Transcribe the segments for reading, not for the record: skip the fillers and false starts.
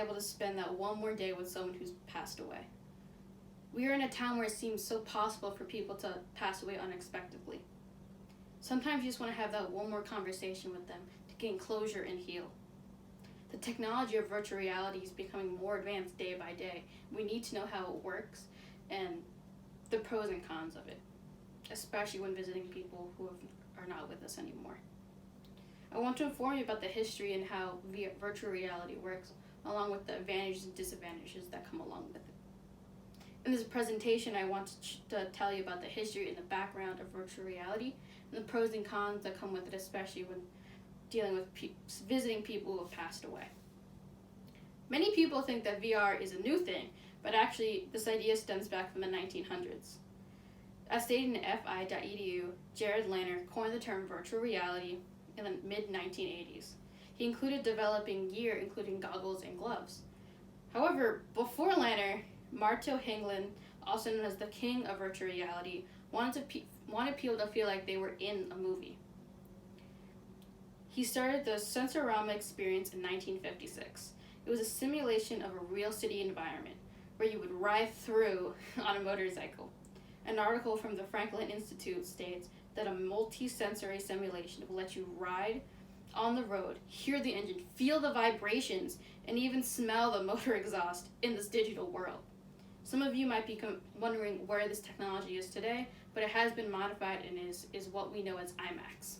able to spend that one more day with someone who's passed away. We are in a time where it seems so possible for people to pass away unexpectedly. Sometimes you just want to have that one more conversation with them to gain closure and heal. The technology of virtual reality is becoming more advanced day by day. We need to know how it works and the pros and cons of it, especially when visiting people who are not with us anymore. I want to inform you about the history and how virtual reality works, along with the advantages and disadvantages that come along with it. In this presentation, I want to tell you about the history and the background of virtual reality and the pros and cons that come with it, especially when dealing with visiting people who have passed away. Many people think that VR is a new thing, but actually this idea stems back from the 1900s. As stated in fi.edu, Jared Lanner coined the term virtual reality in the mid-1980s. He included developing gear, including goggles and gloves. However, before Lanner, Marto Hinglin, also known as the king of virtual reality, wanted people to feel like they were in a movie. He started the Sensorama experience in 1956. It was a simulation of a real city environment where you would ride through on a motorcycle. An article from the Franklin Institute states that a multi-sensory simulation will let you ride on the road, hear the engine, feel the vibrations, and even smell the motor exhaust in this digital world. Some of you might be wondering where this technology is today, but it has been modified and is what we know as IMAX.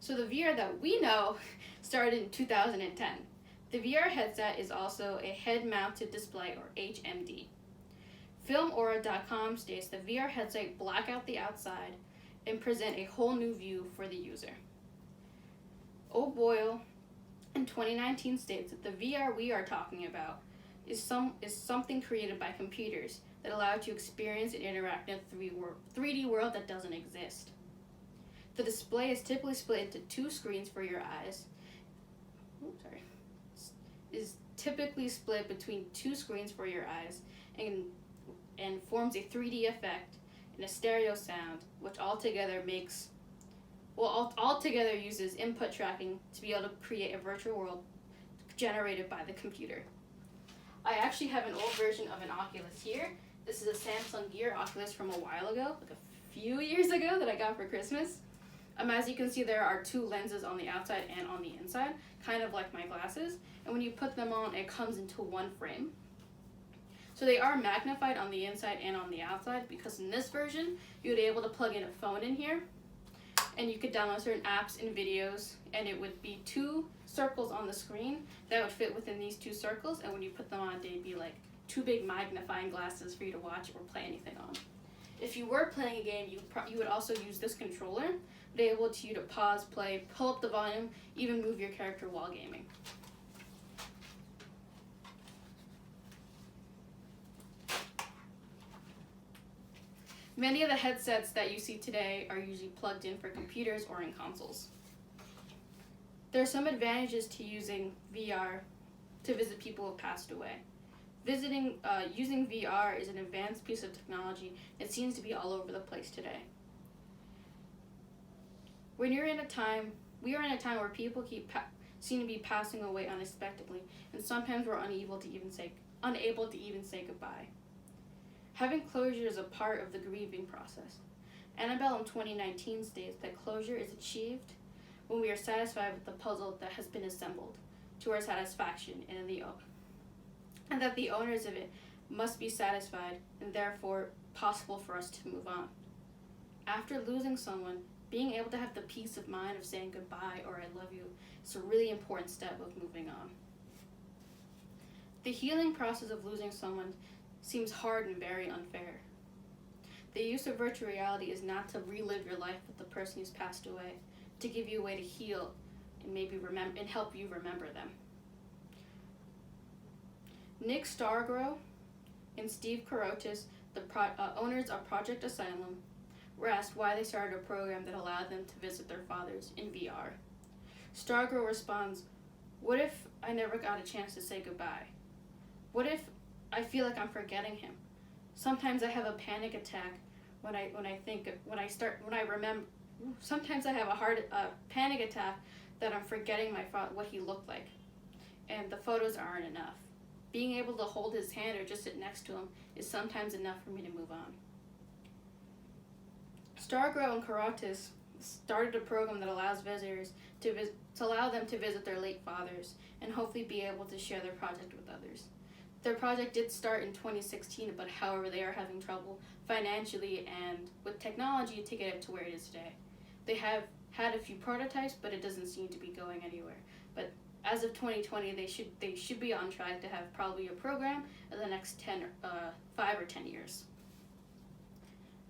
So the VR that we know started in 2010. The VR headset is also a head-mounted display, or HMD. Filmaura.com states the VR headset black out the outside and present a whole new view for the user. O'Boyle in 2019 states that the VR we are talking about is something created by computers that allow you to experience and interact in a 3D world that doesn't exist. The display is typically split into two screens for your eyes. Is typically split between two screens for your eyes and forms a 3D effect and a stereo sound, which altogether uses input tracking to be able to create a virtual world generated by the computer. I actually have an old version of an Oculus here. This is a Samsung Gear Oculus from a while ago, like a few years ago, that I got for Christmas. As you can see, there are two lenses on the outside and on the inside, kind of like my glasses. And when you put them on, it comes into one frame. So they are magnified on the inside and on the outside, because in this version, you would be able to plug in a phone in here, and you could download certain apps and videos, and it would be two circles on the screen that would fit within these two circles, and when you put them on, they'd be like two big magnifying glasses for you to watch or play anything on. If you were playing a game, you would also use this controller, be able to you to pause, play, pull up the volume, even move your character while gaming. Many of the headsets that you see today are usually plugged in for computers or in consoles. There are some advantages to using VR to visit people who have passed away. Using VR is an advanced piece of technology. It seems to be all over the place today. We are in a time where people seem to be passing away unexpectedly, and sometimes we're unable to even say goodbye. Having closure is a part of the grieving process. Annabelle in 2019 states that closure is achieved when we are satisfied with the puzzle that has been assembled to our satisfaction, and that the owners of it must be satisfied and therefore possible for us to move on. After losing someone, being able to have the peace of mind of saying goodbye or I love you is a really important step of moving on. The healing process of losing someone seems hard and very unfair. The use of virtual reality is not to relive your life with the person who's passed away, to give you a way to heal and maybe help you remember them. Nick Stargrove and Steve Karotis, the owners of Project Asylum, were asked why they started a program that allowed them to visit their fathers in VR. Stargrove responds, "What if I never got a chance to say goodbye? What if I feel like I'm forgetting him? Sometimes I have a panic attack sometimes I have a panic attack that I'm forgetting what he looked like, and the photos aren't enough. Being able to hold his hand or just sit next to him is sometimes enough for me to move on. Stargrow and Karatis started a program that allows visitors to allow them to visit their late fathers and hopefully be able to share their project with others. Their project did start in 2016, but however, they are having trouble financially and with technology to get it to where it is today. They have had a few prototypes, but it doesn't seem to be going anywhere. But as of 2020, they should be on track to have probably a program in the next 5 or 10 years.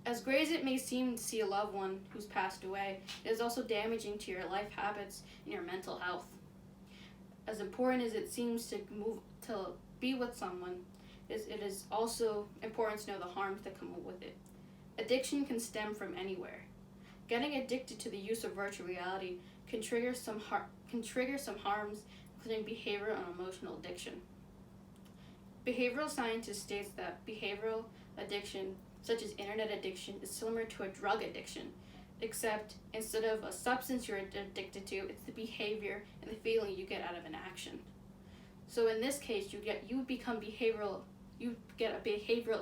As great as it may seem to see a loved one who's passed away, it is also damaging to your life habits and your mental health. As important as it seems to be with someone, it is also important to know the harms that come with it. Addiction can stem from anywhere. Getting addicted to the use of virtual reality can trigger some harms, including behavioral and emotional addiction. Behavioral scientist states that behavioral addiction, such as internet addiction, is similar to a drug addiction, except instead of a substance you're addicted to, it's the behavior and the feeling you get out of an action. So in this case, you get a behavioral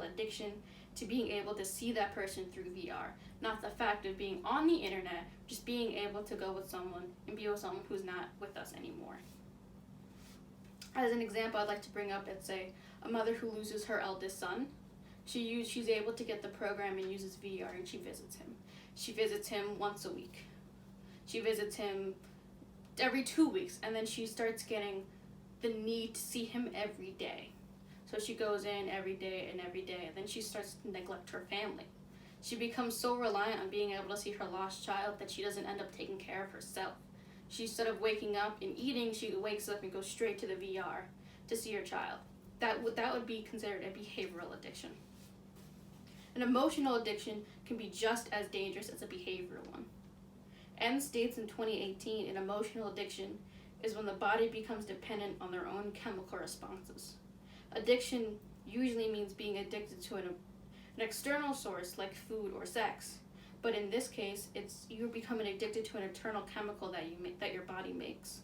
addiction to being able to see that person through VR, not the fact of being on the internet, just being able to go with someone and be with someone who's not with us anymore. As an example, I'd like to bring up, let's say, a mother who loses her eldest son. She's able to get the program and uses VR, and she visits him. She visits him once a week. She visits him every 2 weeks, and then she starts getting the need to see him every day. So she goes in every day, and then she starts to neglect her family. She becomes so reliant on being able to see her lost child that she doesn't end up taking care of herself. Instead of waking up and eating, she wakes up and goes straight to the VR to see her child. That would be considered a behavioral addiction. An emotional addiction can be just as dangerous as a behavioral one. N states in 2018, an emotional addiction is when the body becomes dependent on their own chemical responses. Addiction usually means being addicted to an external source like food or sex, but in this case, you're becoming addicted to an internal chemical that your body makes.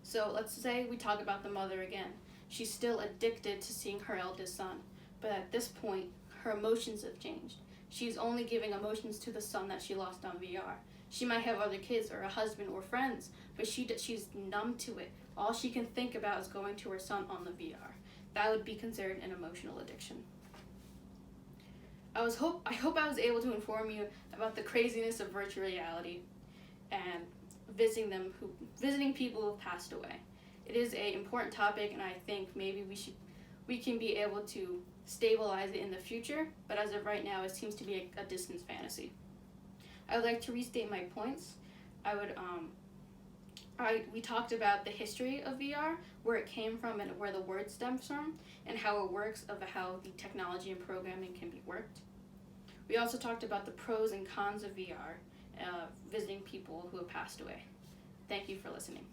So let's say we talk about the mother again. She's still addicted to seeing her eldest son, but at this point, her emotions have changed. She's only giving emotions to the son that she lost on VR. She might have other kids or a husband or friends, but she's numb to it. All she can think about is going to her son on the VR. That would be considered an emotional addiction. I hope I was able to inform you about the craziness of virtual reality and visiting people who have passed away. It is an important topic, and I think maybe we can be able to stabilize it in the future, but as of right now, it seems to be a distant fantasy. I would like to restate my points. We talked about the history of VR, where it came from and where the word stems from, and how it works, of how the technology and programming can be worked. We also talked about the pros and cons of VR, visiting people who have passed away. Thank you for listening.